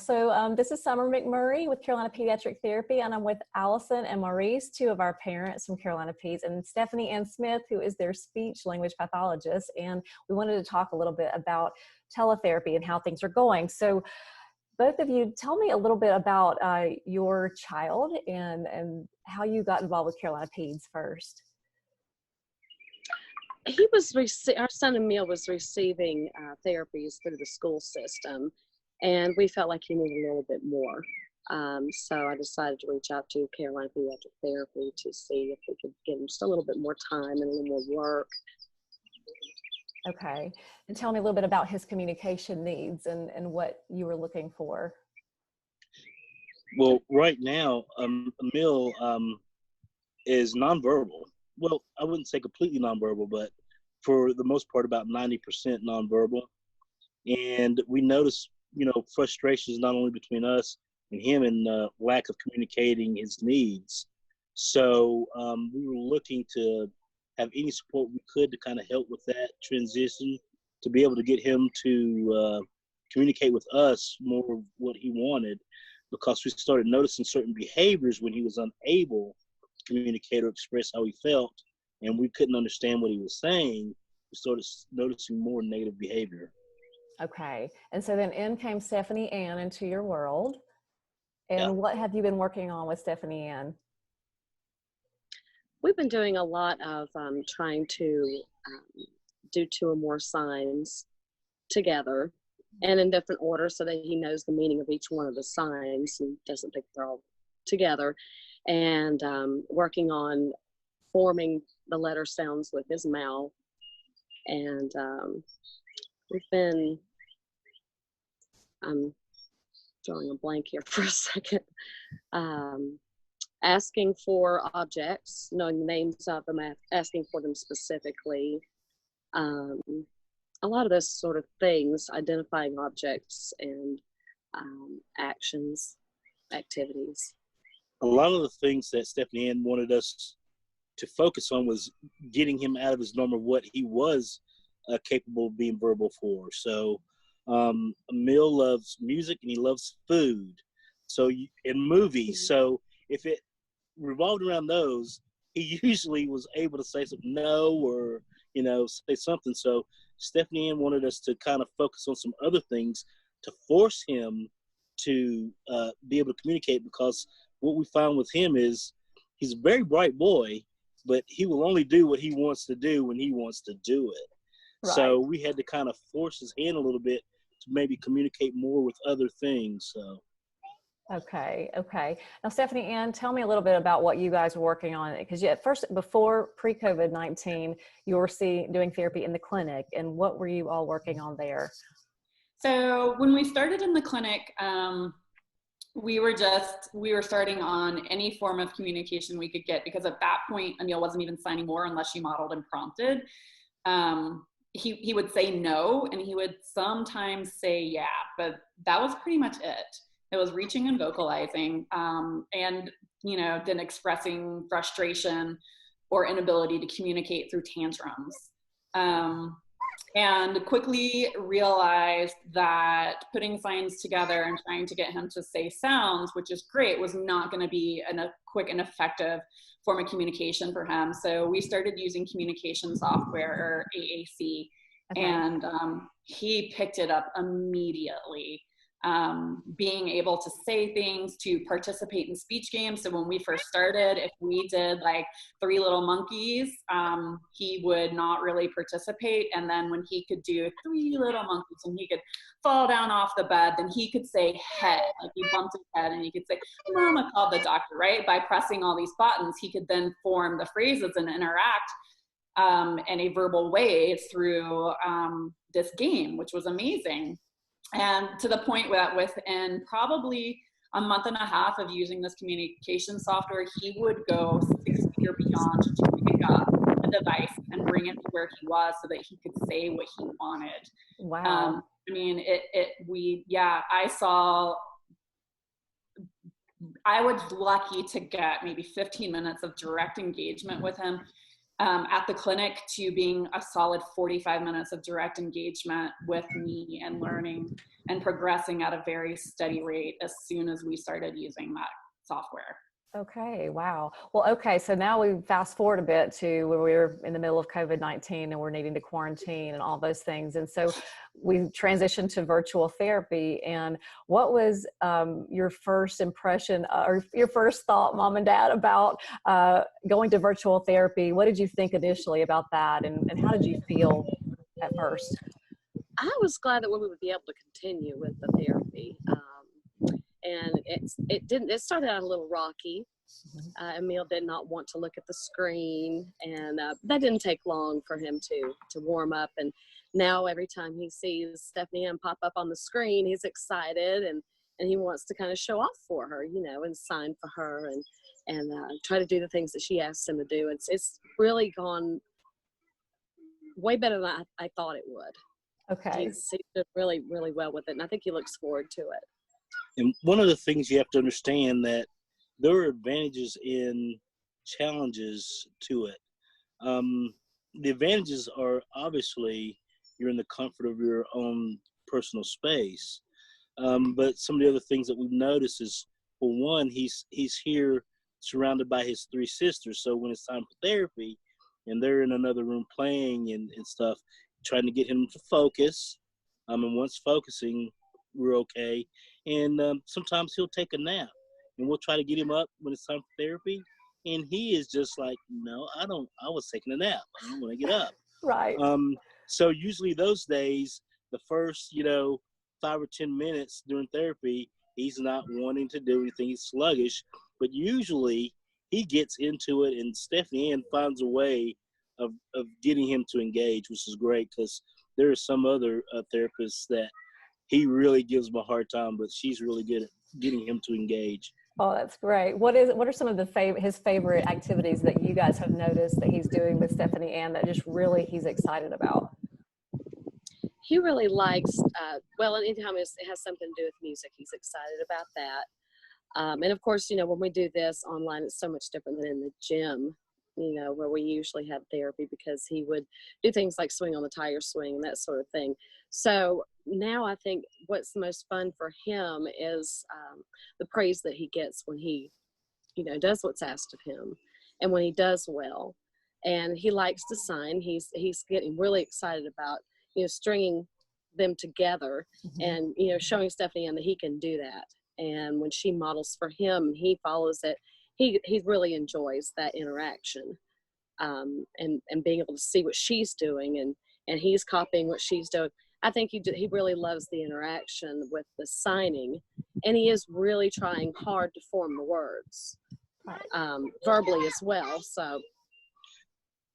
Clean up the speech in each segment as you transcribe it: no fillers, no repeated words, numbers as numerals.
So this is Summer McMurray with Carolina Pediatric Therapy, and I'm with Allyson and Maurice, two of our parents from Carolina Peds, and Stephanie Ann Smith, who is their speech language pathologist. And we wanted to talk a little bit about teletherapy and how things are going. So both of you, tell me a little bit about your child and how you got involved with Carolina Peds first. Our son Emil was receiving therapies through the school system, and we felt like he needed a little bit more. So I decided to reach out to Carolina Pediatric Therapy to see if we could give him just a little bit more time and a little more work. Okay. And tell me a little bit about his communication needs and what you were looking for. Well, right now, Emil is nonverbal. Well, I wouldn't say completely nonverbal, but for the most part, about 90% nonverbal. And we noticed, frustrations not only between us and him and lack of communicating his needs. So we were looking to have any support we could to kind of help with that transition, to be able to get him to communicate with us more of what he wanted, because we started noticing certain behaviors when he was unable to communicate or express how he felt, and we couldn't understand what he was saying. We started noticing more negative behavior. Okay. And so then in came Stephanie Ann into your world. And Yeah. What have you been working on with Stephanie Ann? We've been doing a lot of trying to do 2 or more signs together and in different order so that he knows the meaning of each one of the signs and doesn't think they're all together. And working on forming the letter sounds with his mouth. And we've been, I'm drawing a blank here for a second, asking for objects, knowing the names of them, asking for them specifically. A lot of those sort of things, identifying objects and actions, activities. A lot of the things that Stephanie Ann wanted us to focus on was getting him out of his norm of what he was capable of being verbal for. So Emil loves music and he loves food. So in movies, so if it revolved around those, he usually was able to say something no or say something. So Stephanie Ann wanted us to kind of focus on some other things to force him to be able to communicate, because what we found with him is he's a very bright boy, but he will only do what he wants to do when he wants to do it. Right. So we had to kind of force his hand a little bit to maybe communicate more with other things. So. Okay. Now, Stephanie Ann, tell me a little bit about what you guys were working on, because at first, before pre-COVID-19, you were doing therapy in the clinic, and what were you all working on there? So when we started in the clinic, we were starting on any form of communication we could get, because at that point, Emil wasn't even signing more unless she modeled and prompted. He would say no, and he would sometimes say yeah, but that was pretty much it. It was reaching and vocalizing, and then expressing frustration or inability to communicate through tantrums. And quickly realized that putting signs together and trying to get him to say sounds, which is great, was not going to be a quick and effective form of communication for him. So we started using communication software, or AAC, okay. And he picked it up immediately. Being able to say things, to participate in speech games. So when we first started, if we did like 3 Little Monkeys, he would not really participate. And then when he could do 3 Little Monkeys and he could fall down off the bed, then he could say head, like he bumped his head, and he could say, Mama called the doctor, right? By pressing all these buttons, he could then form the phrases and interact in a verbal way through this game, which was amazing. And to the point that within probably a month and a half of using this communication software, he would go 6 feet or beyond to pick up the device and bring it to where he was so that he could say what he wanted. Wow. I was lucky to get maybe 15 minutes of direct engagement with him at the clinic to being a solid 45 minutes of direct engagement with me and learning and progressing at a very steady rate as soon as we started using that software. Okay, wow. Well, okay, so now we fast forward a bit to when we were in the middle of COVID-19 and we're needing to quarantine and all those things. And so we transitioned to virtual therapy. And what was your first impression or your first thought, Mom and Dad, about going to virtual therapy? What did you think initially about that? And how did you feel at first? I was glad that we would be able to continue with the therapy. And it started out a little rocky. Emil did not want to look at the screen, and that didn't take long for him to warm up. And now every time he sees Stephanie Ann pop up on the screen, he's excited, and he wants to kind of show off for her, and sign for her and try to do the things that she asks him to do. It's really gone way better than I thought it would. Okay. He's done really, really well with it, and I think he looks forward to it. And one of the things you have to understand that there are advantages and challenges to it. The advantages are obviously you're in the comfort of your own personal space. But some of the other things that we've noticed is, well, one, he's here surrounded by his three sisters. So when it's time for therapy and they're in another room playing and stuff, trying to get him to focus. And once focusing, we're okay. And sometimes he'll take a nap, and we'll try to get him up when it's time for therapy. And he is just like, no, I was taking a nap. I don't want to get up. Right. So usually those days, the first, 5 or 10 minutes during therapy, he's not wanting to do anything. He's sluggish. But usually he gets into it, and Stephanie Ann finds a way of getting him to engage, which is great, because there are some other therapists that he really gives him a hard time, but she's really good at getting him to engage. Oh, that's great. What are some of his favorite activities that you guys have noticed that he's doing with Stephanie Ann that just really he's excited about? He really likes, anytime it has something to do with music, he's excited about that. And of course, when we do this online, it's so much different than in the gym, where we usually have therapy, because he would do things like swing on the tire swing and that sort of thing. So now I think what's the most fun for him is the praise that he gets when he, does what's asked of him and when he does well. And he likes to sign. He's getting really excited about, stringing them together and, showing Stephanie Ann that he can do that. And when she models for him, he follows it. He really enjoys that interaction, and being able to see what she's doing and he's copying what she's doing. I think he really loves the interaction with the signing, and he is really trying hard to form the words, verbally as well. So,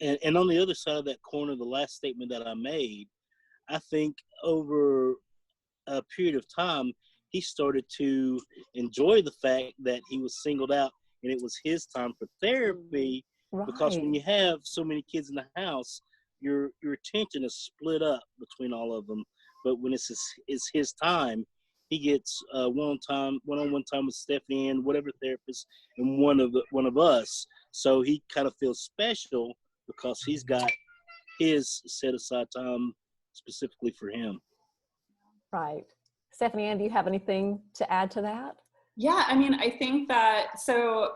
and on the other side of that corner, the last statement that I made, I think over a period of time, he started to enjoy the fact that he was singled out and it was his time for therapy. Right. Because when you have so many kids in the house, your attention is split up between all of them. But when it's his time, he gets one-on-one time with Stephanie and whatever therapist and one of us. So he kind of feels special because he's got his set aside time specifically for him. Right. Stephanie Ann, do you have anything to add to that? Yeah, I think that, so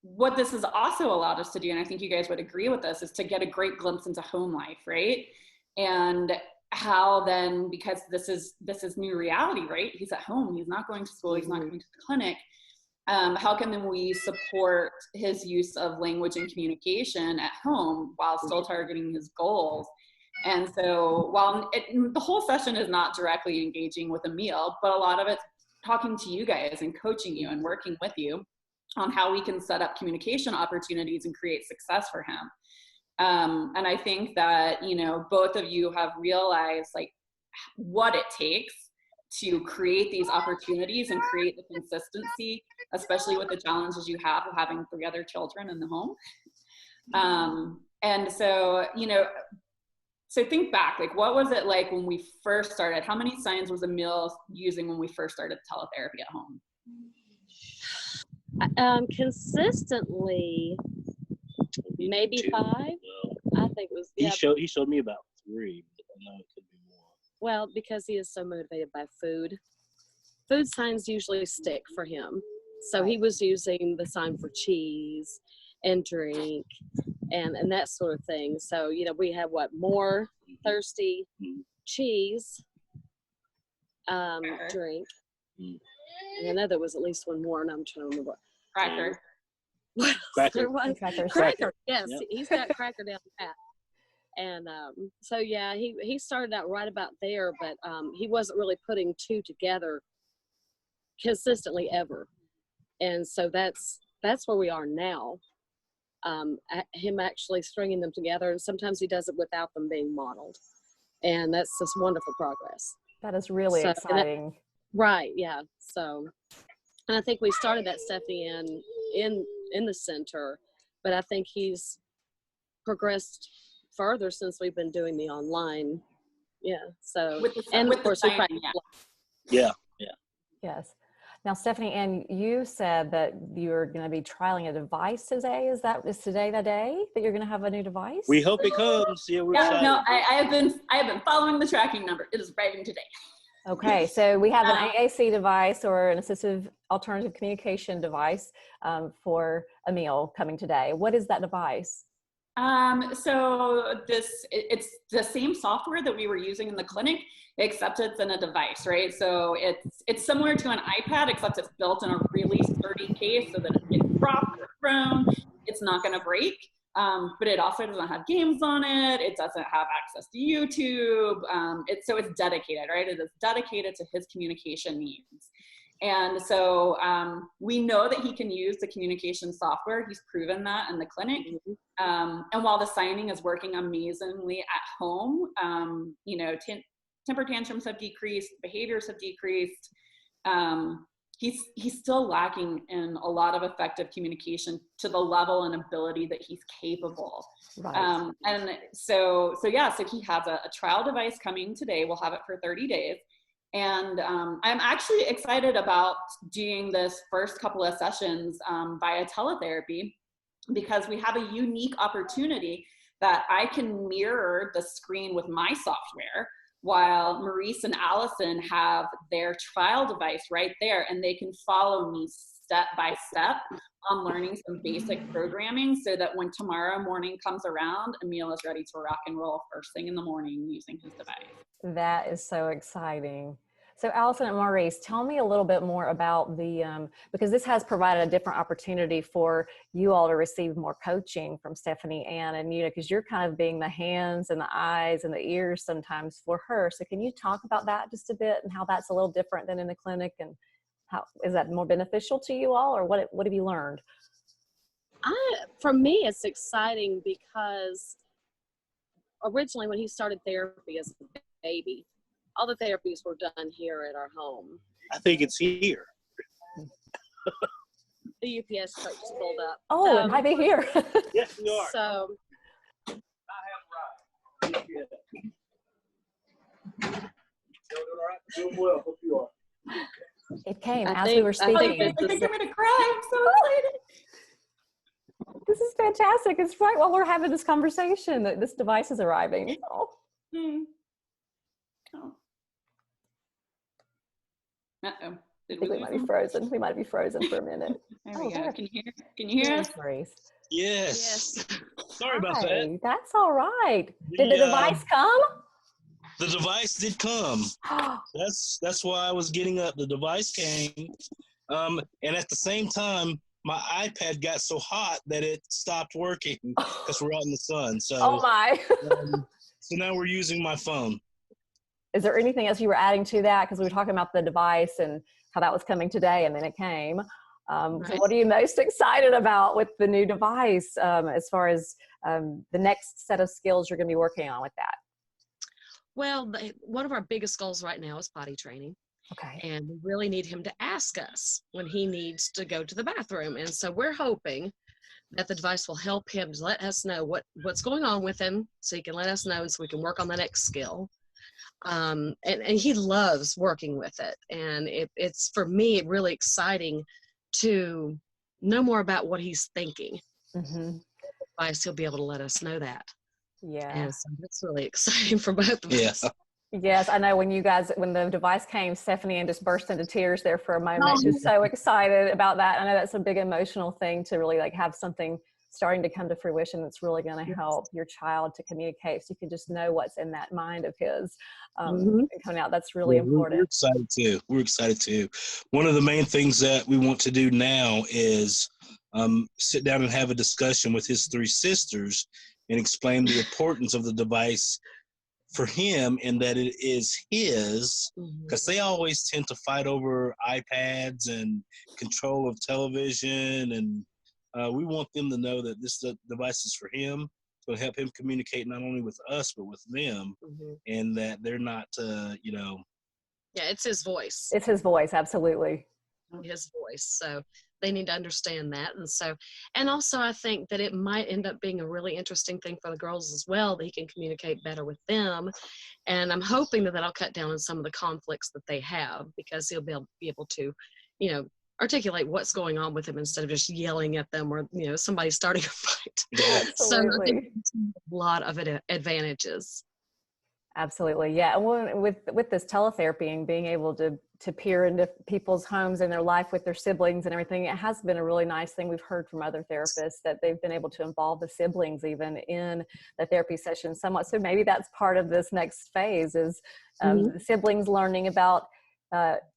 what this has also allowed us to do, and I think you guys would agree with this, is to get a great glimpse into home life, right? And how then, because this is new reality, right? He's at home, he's not going to school, he's not going to the clinic. How can then we support his use of language and communication at home while still targeting his goals? And so while the whole session is not directly engaging with Emil, but a lot of it's talking to you guys and coaching you and working with you on how we can set up communication opportunities and create success for him. And I think that, both of you have realized like what it takes to create these opportunities and create the consistency, especially with the challenges you have of having 3 other children in the home. And so, so think back, like, what was it like when we first started? How many signs was Emil using when we first started teletherapy at home? Consistently, maybe 5. I think it was, He showed me about 3, but I know it could be more. well, because he is so motivated by food. Food signs usually stick for him. So he was using the sign for cheese and drink and that sort of thing. So, we have more thirsty, cheese, drink. And I know there was at least one more, and I'm trying to remember. Cracker. Cracker. Yes, Yep. he's got cracker down pat. And so, yeah, he started out right about there, but he wasn't really putting 2 together consistently ever. And so that's where we are now. Him actually stringing them together, and sometimes he does it without them being modeled. And that's just wonderful progress. That is really exciting. Right, yeah. So, and I think we started that, Stephanie, in the center, but I think he's progressed further since we've been doing the online. Yeah. So, of course, we practice. Yeah. Yes. Now, Stephanie Ann, you said that you're going to be trialing a device today. Is today the day that you're going to have a new device? We hope it comes. Yeah, we're excited. No, I have been following the tracking number. It is arriving today. Okay, so we have an AAC device, or an assistive alternative communication device, for Emil coming today. What is that device? So it's the same software that we were using in the clinic, except it's in a device, right? So it's similar to an iPad, except it's built in a really sturdy case so that if it's dropped or thrown, it's not going to break. But it also doesn't have games on it. It doesn't have access to YouTube. So it's dedicated, right? It is dedicated to his communication needs. And so we know that he can use the communication software. He's proven that in the clinic. And while the signing is working amazingly at home, temper tantrums have decreased, behaviors have decreased. He's still lacking in a lot of effective communication to the level and ability that he's capable. Right. And so he has a trial device coming today. We'll have it for 30 days. And I'm actually excited about doing this first couple of sessions via Tele-Therapy, because we have a unique opportunity that I can mirror the screen with my software, while Maurice and Allyson have their trial device right there, and they can follow me step by step on learning some basic programming, so that when tomorrow morning comes around, Emil is ready to rock and roll first thing in the morning using his device. That is so exciting. So Allyson and Maurice, tell me a little bit more about because this has provided a different opportunity for you all to receive more coaching from Stephanie Ann, and because you're kind of being the hands and the eyes and the ears sometimes for her. So can you talk about that just a bit, and how that's a little different than in the clinic, and how is that more beneficial to you all, or what have you learned? For me, it's exciting because originally when he started therapy as a baby, all the therapies were done here at our home. I think it's here. The UPS truck just pulled up. Oh, it might be here. Yes, we are. So, I have right. Doing well. Hope you are. It came as we were speaking. I think I'm going to cry. I'm so excited. This is fantastic. It's right while we're having this conversation that this device is arriving. Oh. Oh. Uh-oh. I think we might be frozen. We might be frozen for a minute. There we go. Can you hear us? Maurice. Yes. Sorry about that. Hey, that's all right. Did the device come? The device did come. That's why I was getting up. The device came. And at the same time, my iPad got so hot that it stopped working because we're out in the sun. So, oh my. So now we're using my phone. Is there anything else you were adding to that? Because we were talking about the device and how that was coming today, and then it came. So what are you most excited about with the new device, as far as the next set of skills you're going to be working on with that? Well, one of our biggest goals right now is potty training. Okay. And we really need him to ask us when he needs to go to the bathroom. And so we're hoping that the device will help him to let us know what's going on with him, so he can let us know, and so we can work on the next skill. And he loves working with it. And it's, for me, really exciting to know more about what he's thinking. Mm-hmm. He'll be able to let us know that. Yeah. And so that's really exciting for both of us. Yes, I know when the device came, Stephanie Ann just burst into tears there for a moment, Oh, just so excited about that. I know that's a big emotional thing to really like have something starting to come to fruition that's really going to help your child to communicate, so you can just know what's in that mind of his and coming out. That's really important. We're excited too. We're excited too. One of the main things that we want to do now is sit down and have a discussion with his 3 sisters and explain the importance of the device for him, and that it is his, because they always tend to fight over iPads and control of television, and we want them to know that this device is for him. It's going to help him communicate not only with us but with them, and that they're not, Yeah, it's his voice. It's his voice, absolutely. His voice. So they need to understand that. And also I think that it might end up being a really interesting thing for the girls as well, that he can communicate better with them. And I'm hoping that that'll cut down on some of the conflicts that they have, because he'll be able to, articulate what's going on with him instead of just yelling at them, or, somebody starting a fight. So I think a lot of advantages. Absolutely. Yeah. And with this teletherapy and being able to peer into people's homes and their life with their siblings and everything, it has been a really nice thing. We've heard from other therapists that they've been able to involve the siblings even in the therapy session somewhat. So maybe that's part of this next phase is the siblings learning about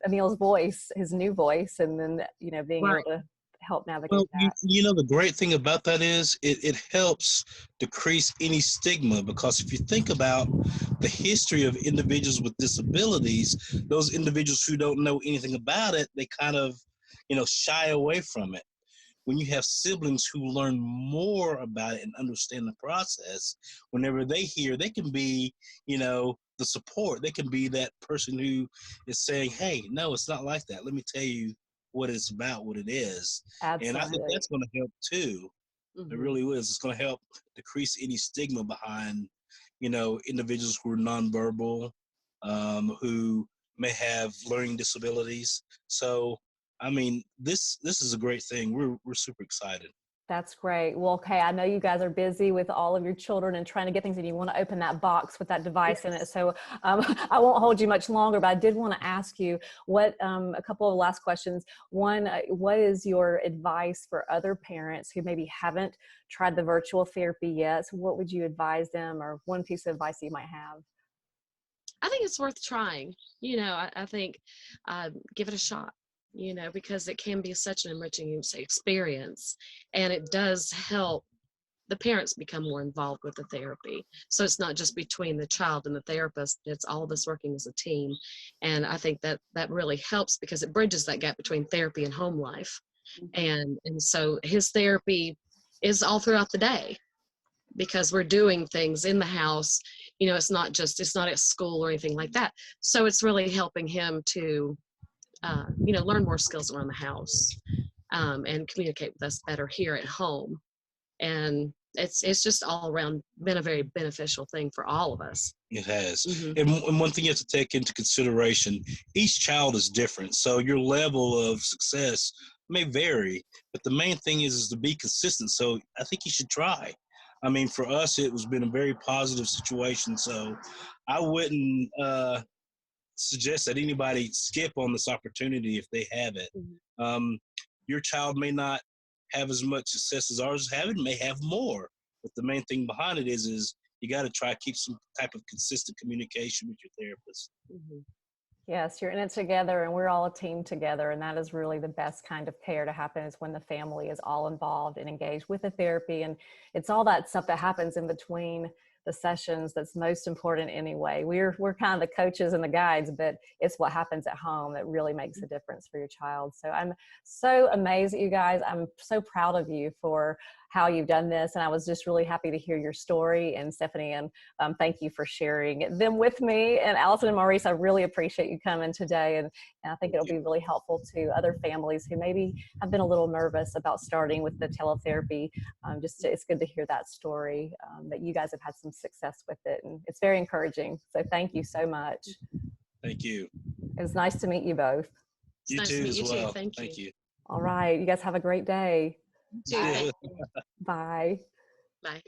Emil's voice, his new voice, and then, being able to help navigate that. The great thing about that is it helps decrease any stigma, because if you think about the history of individuals with disabilities, those individuals who don't know anything about it, they kind of, shy away from it. When you have siblings who learn more about it and understand the process, whenever they hear, they can be, the support. They can be that person who is saying, hey, no, it's not like that. Let me tell you what it's about, what it is. Absolutely. And I think that's going to help too. It really is. It's going to help decrease any stigma behind, individuals who are nonverbal, who may have learning disabilities. So, I mean, this is a great thing. We're super excited. That's great. Well, okay, I know you guys are busy with all of your children and trying to get things, and you want to open that box with that device in it. So I won't hold you much longer, but I did want to ask you what a couple of last questions. One, what is your advice for other parents who maybe haven't tried the virtual therapy yet? So what would you advise them, or one piece of advice you might have? I think it's worth trying. I think give it a shot. Because it can be such an enriching experience, and it does help the parents become more involved with the therapy. So it's not just between the child and the therapist, it's all of us working as a team. And I think that really helps, because it bridges that gap between therapy and home life. And so his therapy is all throughout the day, because we're doing things in the house. It's not at school or anything like that. So it's really helping him to learn more skills around the house, and communicate with us better here at home. And it's just all around been a very beneficial thing for all of us. It has. And one thing you have to take into consideration, each child is different. So your level of success may vary, but the main thing is to be consistent. So I think you should try. I mean, for us, it was been a very positive situation. So I wouldn't, suggest that anybody skip on this opportunity if they have it. Your child may not have as much success as ours have, it may have more, but the main thing behind it is you got to try to keep some type of consistent communication with your therapist. Yes, you're in it together, and we're all a team together, and that is really the best kind of care to happen, is when the family is all involved and engaged with the therapy. And it's all that stuff that happens in between the sessions that's most important anyway. We're kind of the coaches and the guides, but it's what happens at home that really makes a difference for your child. So I'm so amazed at you guys. I'm so proud of you for how you've done this, and I was just really happy to hear your story. And Stephanie, and thank you for sharing them with me. And Allyson and Maurice, I really appreciate you coming today, and I think it'll be really helpful to other families who maybe have been a little nervous about starting with the teletherapy. It's good to hear that story, that you guys have had some success with it, and it's very encouraging. So thank you so much. Thank you. It was nice to meet you both. You nice too to meet as you well. too. Thank you. All right, you guys have a great day. Bye. Bye. Bye.